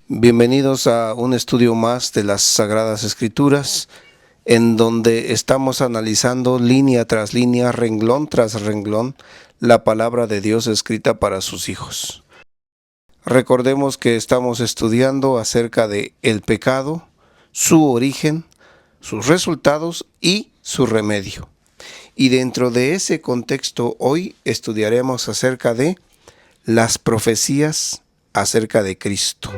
Bienvenidos a un estudio más de las Sagradas Escrituras, en donde estamos analizando línea tras línea, renglón tras renglón, la palabra de Dios escrita para sus hijos. Recordemos que estamos estudiando acerca de el pecado, su origen, sus resultados y su remedio. Y dentro de ese contexto, hoy estudiaremos acerca de las profecías acerca de Cristo.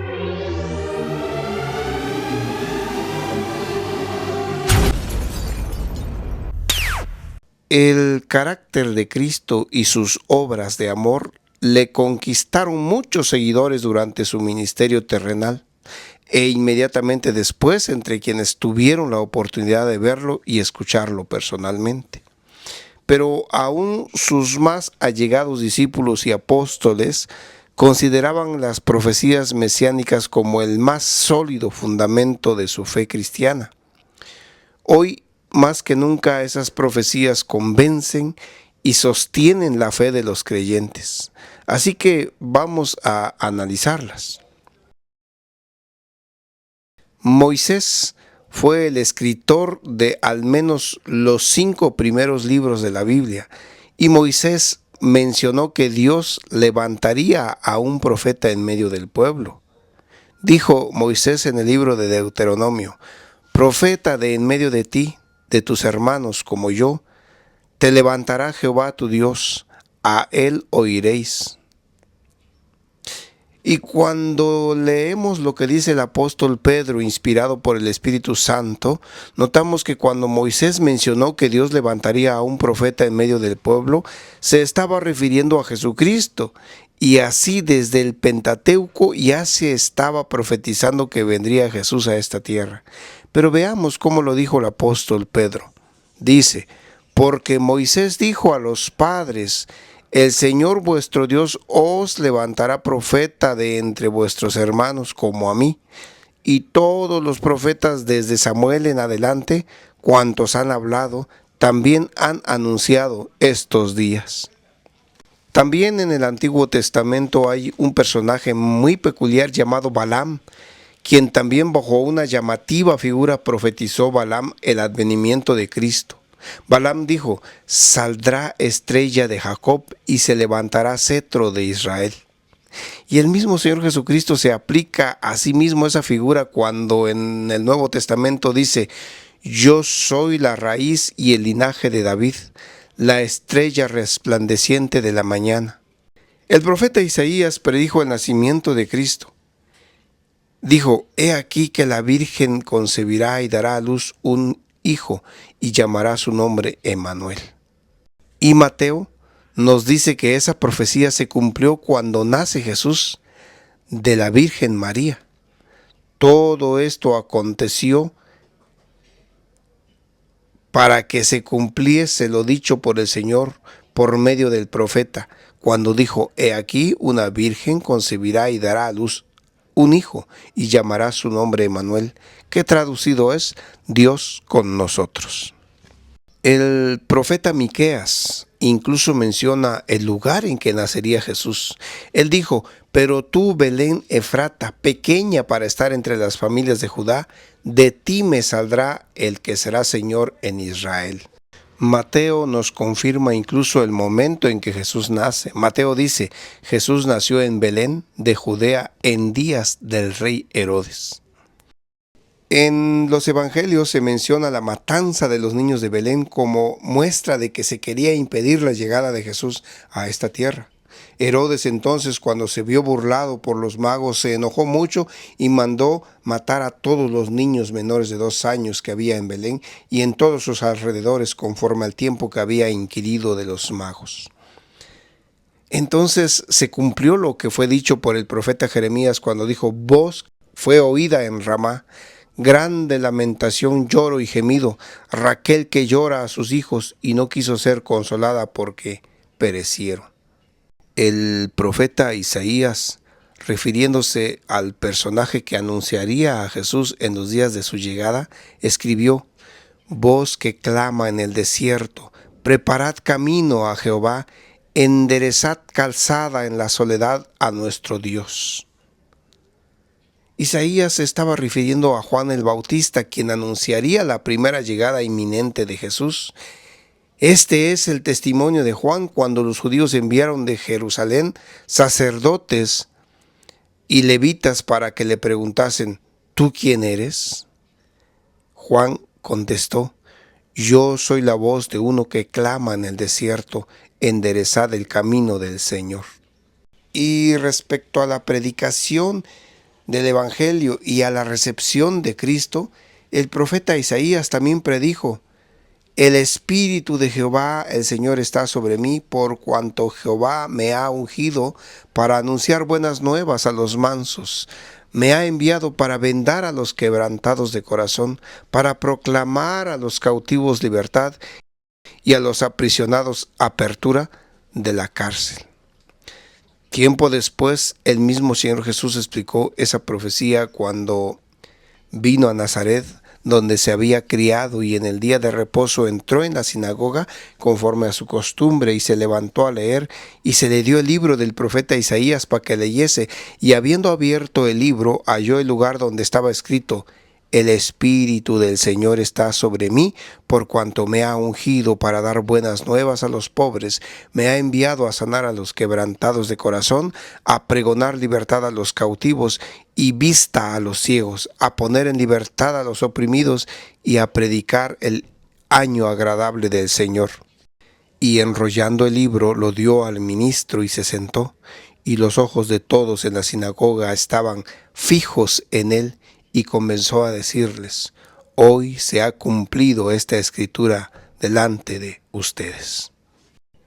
El carácter de Cristo y sus obras de amor le conquistaron muchos seguidores durante su ministerio terrenal e inmediatamente después entre quienes tuvieron la oportunidad de verlo y escucharlo personalmente. Pero aún sus más allegados discípulos y apóstoles consideraban las profecías mesiánicas como el más sólido fundamento de su fe cristiana. Hoy, más que nunca, esas profecías convencen y sostienen la fe de los creyentes. Así que vamos a analizarlas. Moisés fue el escritor de al menos los 5 primeros libros de la Biblia, y Moisés mencionó que Dios levantaría a un profeta en medio del pueblo. Dijo Moisés en el libro de Deuteronomio: profeta de en medio de ti, de tus hermanos como yo, te levantará Jehová tu Dios, a él oiréis. Y cuando leemos lo que dice el apóstol Pedro, inspirado por el Espíritu Santo, notamos que cuando Moisés mencionó que Dios levantaría a un profeta en medio del pueblo, se estaba refiriendo a Jesucristo. Y así desde el Pentateuco ya se estaba profetizando que vendría Jesús a esta tierra. Pero veamos cómo lo dijo el apóstol Pedro. Dice: porque Moisés dijo a los padres: el Señor vuestro Dios os levantará profeta de entre vuestros hermanos como a mí. Y todos los profetas desde Samuel en adelante, cuantos han hablado, también han anunciado estos días. También en el Antiguo Testamento hay un personaje muy peculiar llamado Balaam, quien también bajo una llamativa figura profetizó Balaam el advenimiento de Cristo. Balaam dijo: saldrá estrella de Jacob y se levantará cetro de Israel. Y el mismo Señor Jesucristo se aplica a sí mismo esa figura cuando en el Nuevo Testamento dice: yo soy la raíz y el linaje de David, la estrella resplandeciente de la mañana. El profeta Isaías predijo el nacimiento de Cristo. Dijo: he aquí que la Virgen concebirá y dará a luz un hijo y llamará su nombre Emmanuel. Y Mateo nos dice que esa profecía se cumplió cuando nace Jesús de la Virgen María. Todo esto aconteció para que se cumpliese lo dicho por el Señor por medio del profeta, cuando dijo: he aquí una virgen concebirá y dará a luz un hijo y llamará su nombre Emmanuel, que traducido es Dios con nosotros. El profeta Miqueas incluso menciona el lugar en que nacería Jesús. Él dijo: pero tú, Belén Efrata, pequeña para estar entre las familias de Judá, de ti me saldrá el que será Señor en Israel. Mateo nos confirma incluso el momento en que Jesús nace. Mateo dice: Jesús nació en Belén de Judea en días del rey Herodes. En los evangelios se menciona la matanza de los niños de Belén como muestra de que se quería impedir la llegada de Jesús a esta tierra. Herodes entonces, cuando se vio burlado por los magos, se enojó mucho y mandó matar a todos los niños menores de 2 años que había en Belén y en todos sus alrededores, conforme al tiempo que había inquirido de los magos. Entonces se cumplió lo que fue dicho por el profeta Jeremías cuando dijo: voz fue oída en Ramá, grande lamentación, lloro y gemido, Raquel que llora a sus hijos y no quiso ser consolada porque perecieron. El profeta Isaías, refiriéndose al personaje que anunciaría a Jesús en los días de su llegada, escribió: voz que clama en el desierto, preparad camino a Jehová, enderezad calzada en la soledad a nuestro Dios. Isaías se estaba refiriendo a Juan el Bautista, quien anunciaría la primera llegada inminente de Jesús. Este es el testimonio de Juan cuando los judíos enviaron de Jerusalén sacerdotes y levitas para que le preguntasen: ¿tú quién eres? Juan contestó: yo soy la voz de uno que clama en el desierto, enderezad el camino del Señor. Y respecto a la predicación del Evangelio y a la recepción de Cristo, el profeta Isaías también predijo: el Espíritu de Jehová, el Señor, está sobre mí, por cuanto Jehová me ha ungido para anunciar buenas nuevas a los mansos. Me ha enviado para vendar a los quebrantados de corazón, para proclamar a los cautivos libertad y a los aprisionados apertura de la cárcel. Tiempo después, el mismo Señor Jesús explicó esa profecía cuando vino a Nazaret, donde se había criado, y en el día de reposo entró en la sinagoga conforme a su costumbre y se levantó a leer, y se le dio el libro del profeta Isaías para que leyese, y habiendo abierto el libro halló el lugar donde estaba escrito: el Espíritu del Señor está sobre mí, por cuanto me ha ungido para dar buenas nuevas a los pobres, me ha enviado a sanar a los quebrantados de corazón, a pregonar libertad a los cautivos y vista a los ciegos, a poner en libertad a los oprimidos y a predicar el año agradable del Señor. Y enrollando el libro lo dio al ministro y se sentó, y los ojos de todos en la sinagoga estaban fijos en él, y comenzó a decirles: hoy se ha cumplido esta escritura delante de ustedes.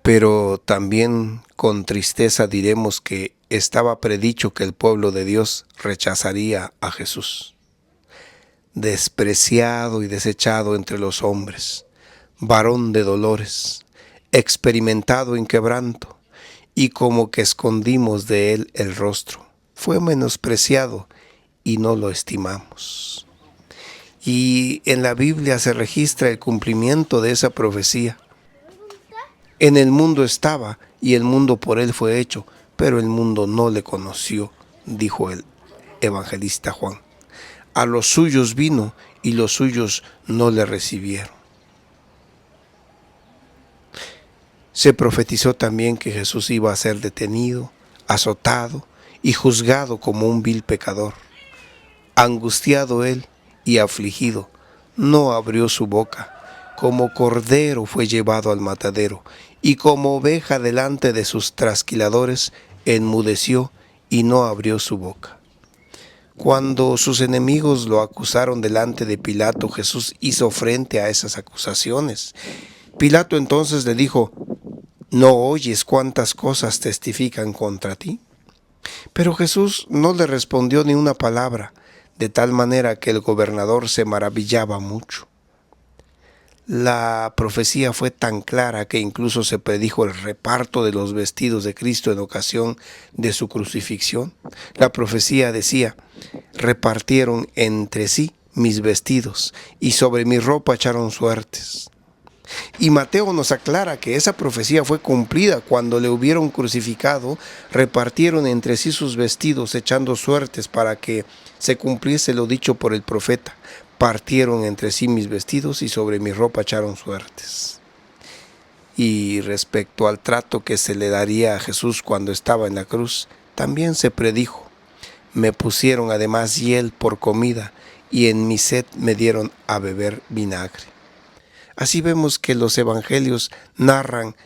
Pero también con tristeza diremos que estaba predicho que el pueblo de Dios rechazaría a Jesús. Despreciado y desechado entre los hombres, varón de dolores, experimentado en quebranto, y como que escondimos de él el rostro. Fue menospreciado y no lo estimamos. Y en la Biblia se registra el cumplimiento de esa profecía. En el mundo estaba, y el mundo por él fue hecho, pero el mundo no le conoció, dijo el evangelista Juan. A los suyos vino, y los suyos no le recibieron. Se profetizó también que Jesús iba a ser detenido, azotado y juzgado como un vil pecador. Angustiado él y afligido, no abrió su boca. Como cordero fue llevado al matadero, y como oveja delante de sus trasquiladores, enmudeció y no abrió su boca. Cuando sus enemigos lo acusaron delante de Pilato, Jesús hizo frente a esas acusaciones. Pilato entonces le dijo: ¿no oyes cuántas cosas testifican contra ti? Pero Jesús no le respondió ni una palabra, de tal manera que el gobernador se maravillaba mucho. La profecía fue tan clara que incluso se predijo el reparto de los vestidos de Cristo en ocasión de su crucifixión. La profecía decía: repartieron entre sí mis vestidos, y sobre mi ropa echaron suertes. Y Mateo nos aclara que esa profecía fue cumplida cuando le hubieron crucificado, repartieron entre sí sus vestidos echando suertes para que se cumpliese lo dicho por el profeta: partieron entre sí mis vestidos y sobre mi ropa echaron suertes. Y respecto al trato que se le daría a Jesús cuando estaba en la cruz, también se predijo: me pusieron además hiel por comida, y en mi sed me dieron a beber vinagre. Así vemos que los evangelios narran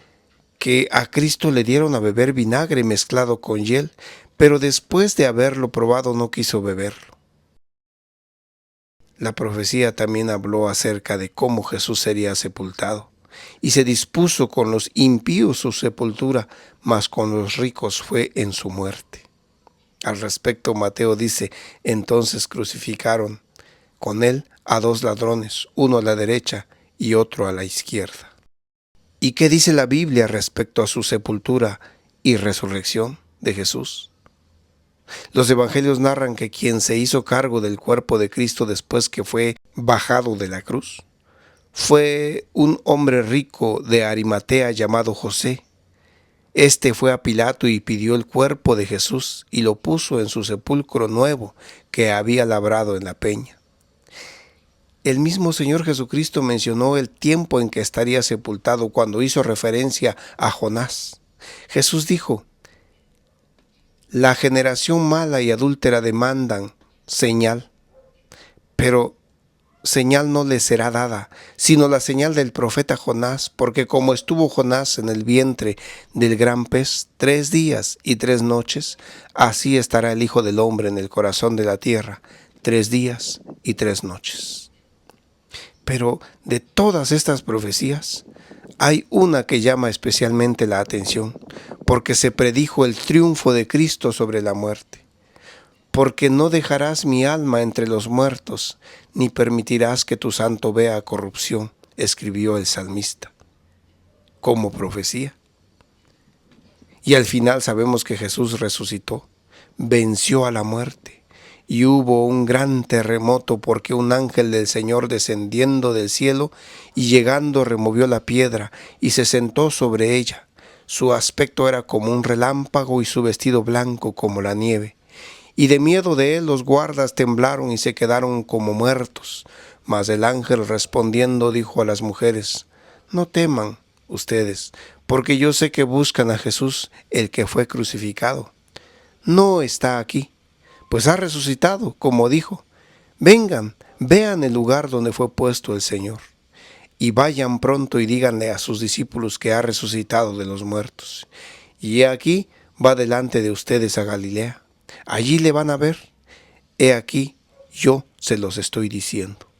que a Cristo le dieron a beber vinagre mezclado con hiel, pero después de haberlo probado no quiso beberlo. La profecía también habló acerca de cómo Jesús sería sepultado, y se dispuso con los impíos su sepultura, mas con los ricos fue en su muerte. Al respecto, Mateo dice: entonces crucificaron con él a dos ladrones, uno a la derecha y otro a la izquierda. ¿Y qué dice la Biblia respecto a su sepultura y resurrección de Jesús? Los evangelios narran que quien se hizo cargo del cuerpo de Cristo después que fue bajado de la cruz fue un hombre rico de Arimatea llamado José. Este fue a Pilato y pidió el cuerpo de Jesús y lo puso en su sepulcro nuevo que había labrado en la peña. El mismo Señor Jesucristo mencionó el tiempo en que estaría sepultado cuando hizo referencia a Jonás. Jesús dijo: la generación mala y adúltera demandan señal, pero señal no les será dada, sino la señal del profeta Jonás, porque como estuvo Jonás en el vientre del gran pez 3 días y 3 noches, así estará el Hijo del Hombre en el corazón de la tierra 3 días y 3 noches. Pero de todas estas profecías, hay una que llama especialmente la atención, porque se predijo el triunfo de Cristo sobre la muerte. Porque no dejarás mi alma entre los muertos, ni permitirás que tu santo vea corrupción, escribió el salmista, como profecía. Y al final sabemos que Jesús resucitó, venció a la muerte, y hubo un gran terremoto porque un ángel del Señor descendiendo del cielo y llegando removió la piedra y se sentó sobre ella. Su aspecto era como un relámpago y su vestido blanco como la nieve. Y de miedo de él los guardas temblaron y se quedaron como muertos. Mas el ángel respondiendo dijo a las mujeres: no teman ustedes, porque yo sé que buscan a Jesús, el que fue crucificado. No está aquí, pues ha resucitado, como dijo. Vengan, vean el lugar donde fue puesto el Señor. Y vayan pronto y díganle a sus discípulos que ha resucitado de los muertos. Y he aquí, va delante de ustedes a Galilea. Allí le van a ver. He aquí, yo se los estoy diciendo.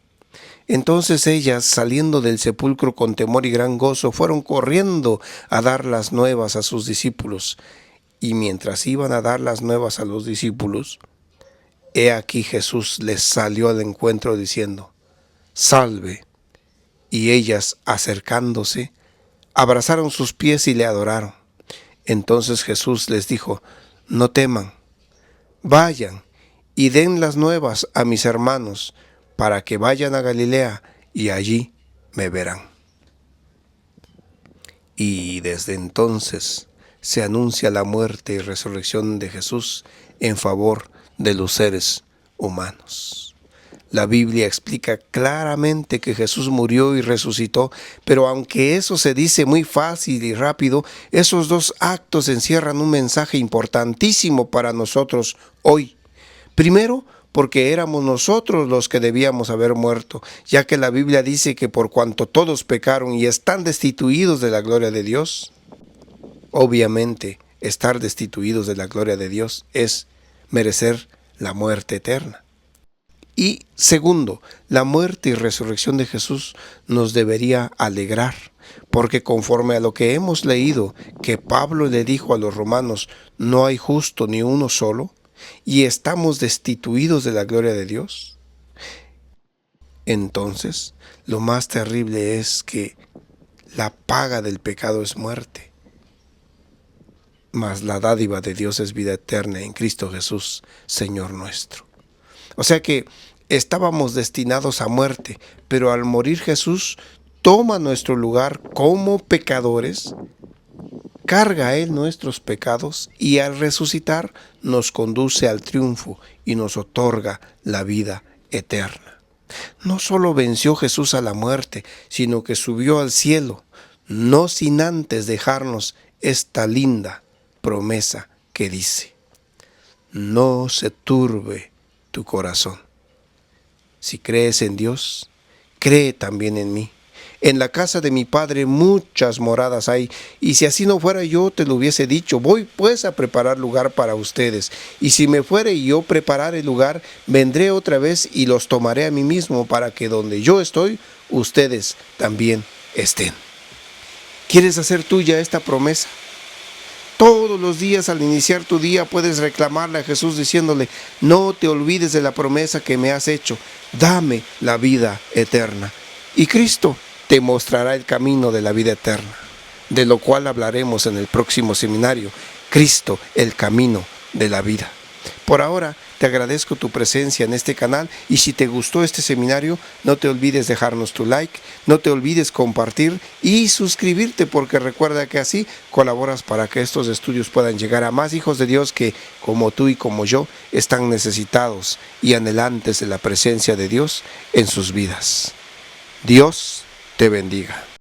Entonces ellas, saliendo del sepulcro con temor y gran gozo, fueron corriendo a dar las nuevas a sus discípulos. Y mientras iban a dar las nuevas a los discípulos, he aquí Jesús les salió al encuentro diciendo: salve. Y ellas, acercándose, abrazaron sus pies y le adoraron. Entonces Jesús les dijo: no teman. Vayan y den las nuevas a mis hermanos, para que vayan a Galilea y allí me verán. Y desde entonces se anuncia la muerte y resurrección de Jesús en favor de los seres humanos. La Biblia explica claramente que Jesús murió y resucitó, pero aunque eso se dice muy fácil y rápido, esos 2 actos encierran un mensaje importantísimo para nosotros hoy. Primero, porque éramos nosotros los que debíamos haber muerto, ya que la Biblia dice que por cuanto todos pecaron y están destituidos de la gloria de Dios, obviamente estar destituidos de la gloria de Dios es merecer la muerte eterna. Y segundo, la muerte y resurrección de Jesús nos debería alegrar, porque conforme a lo que hemos leído, que Pablo le dijo a los romanos: no hay justo ni uno solo, y estamos destituidos de la gloria de Dios. Entonces, lo más terrible es que la paga del pecado es muerte, mas la dádiva de Dios es vida eterna en Cristo Jesús, Señor nuestro. O sea que estábamos destinados a muerte, pero al morir Jesús toma nuestro lugar como pecadores, carga Él nuestros pecados y al resucitar nos conduce al triunfo y nos otorga la vida eterna. No solo venció Jesús a la muerte, sino que subió al cielo, no sin antes dejarnos esta linda promesa que dice: no se turbe tu corazón. Si crees en Dios, cree también en mí. En la casa de mi Padre muchas moradas hay, y si así no fuera yo te lo hubiese dicho. Voy pues a preparar lugar para ustedes, y si me fuere y yo preparar el lugar, vendré otra vez y los tomaré a mí mismo, para que donde yo estoy, ustedes también estén. ¿Quieres hacer tuya esta promesa? Todos los días al iniciar tu día puedes reclamarle a Jesús diciéndole: no te olvides de la promesa que me has hecho, dame la vida eterna. Y Cristo te mostrará el camino de la vida eterna, de lo cual hablaremos en el próximo seminario: Cristo, el camino de la vida. Por ahora, te agradezco tu presencia en este canal y si te gustó este seminario, no te olvides dejarnos tu like, no te olvides compartir y suscribirte porque recuerda que así colaboras para que estos estudios puedan llegar a más hijos de Dios que, como tú y como yo, están necesitados y anhelantes de la presencia de Dios en sus vidas. Dios te bendiga.